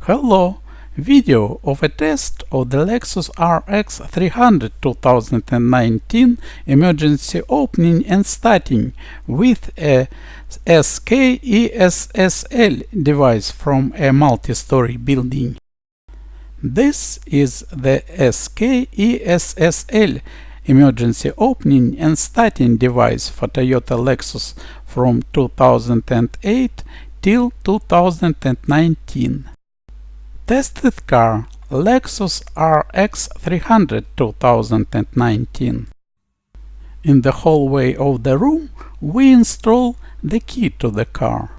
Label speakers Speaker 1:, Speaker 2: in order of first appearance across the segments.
Speaker 1: Hello! Video of a test of the Lexus RX 300 2019 emergency opening and starting with a SKESS L device from a multi-story building. This is the SKESS L emergency opening and starting device for Toyota Lexus from 2008 till 2019. Tested car Lexus RX 300 2019. In the hallway of the room we install the key to the car.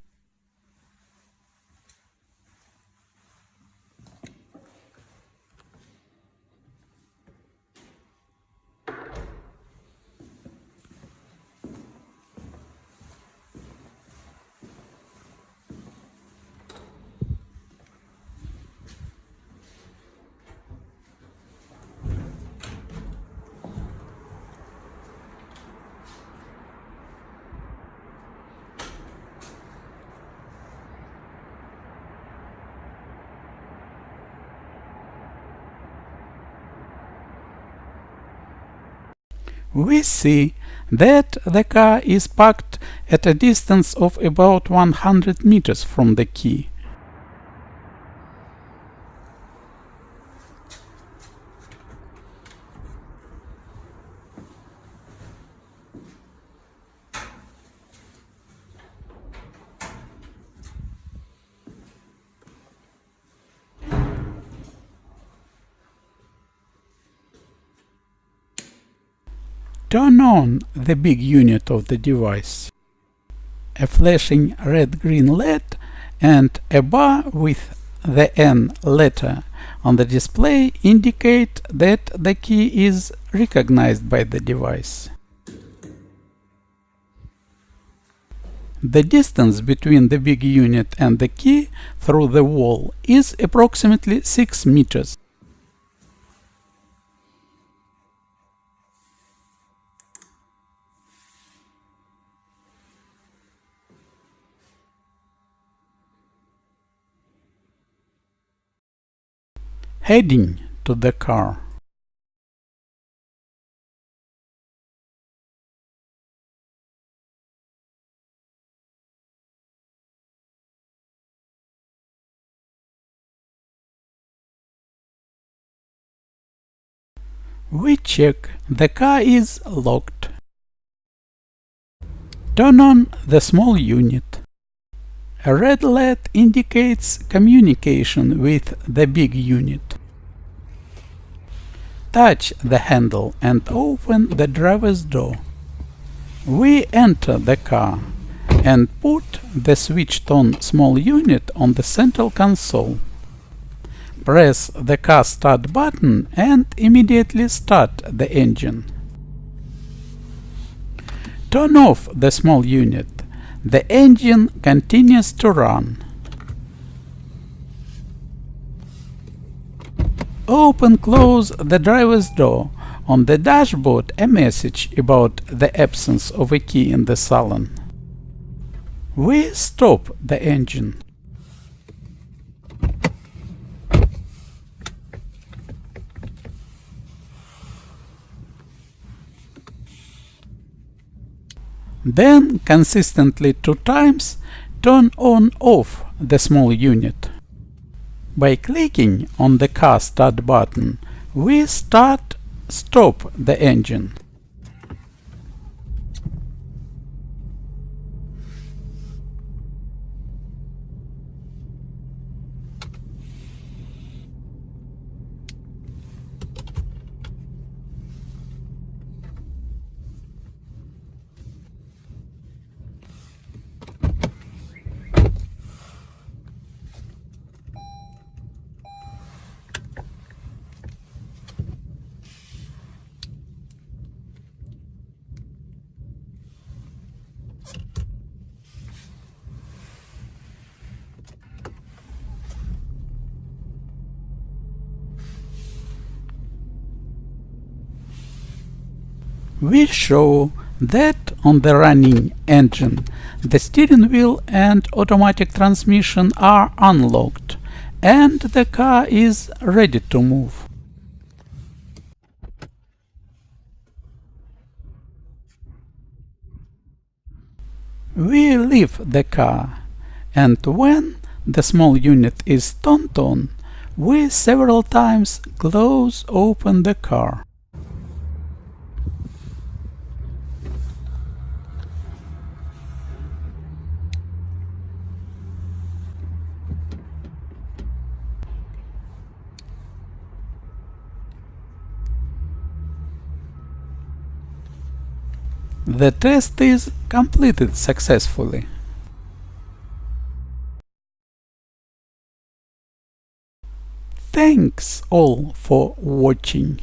Speaker 1: We see that the car is parked at a distance of about 100 meters from the key. Turn on the big unit of the device. A flashing red-green LED and a bar with the N letter on the display indicate that the key is recognized by the device. The distance between the big unit and the key through the wall is approximately 6 meters. Heading to the car. We check the car is locked. Turn on the small unit. A red LED indicates communication with the big unit. Touch the handle and open the driver's door. We enter the car and put the switched-on small unit on the central console. Press the car start button and immediately start the engine. Turn off the small unit. The engine continues to run. Open/close the driver's door. On the dashboard, a message about the absence of a key in the salon. We stop the engine. Then, consistently 2 times, turn on/off the small unit. By clicking on the car start button, we stop the engine. We show that on the running engine the steering wheel and automatic transmission are unlocked and the car is ready to move. We leave the car, and when the small unit is turned on, we several times close open the car. The test is completed successfully. Thanks all for watching.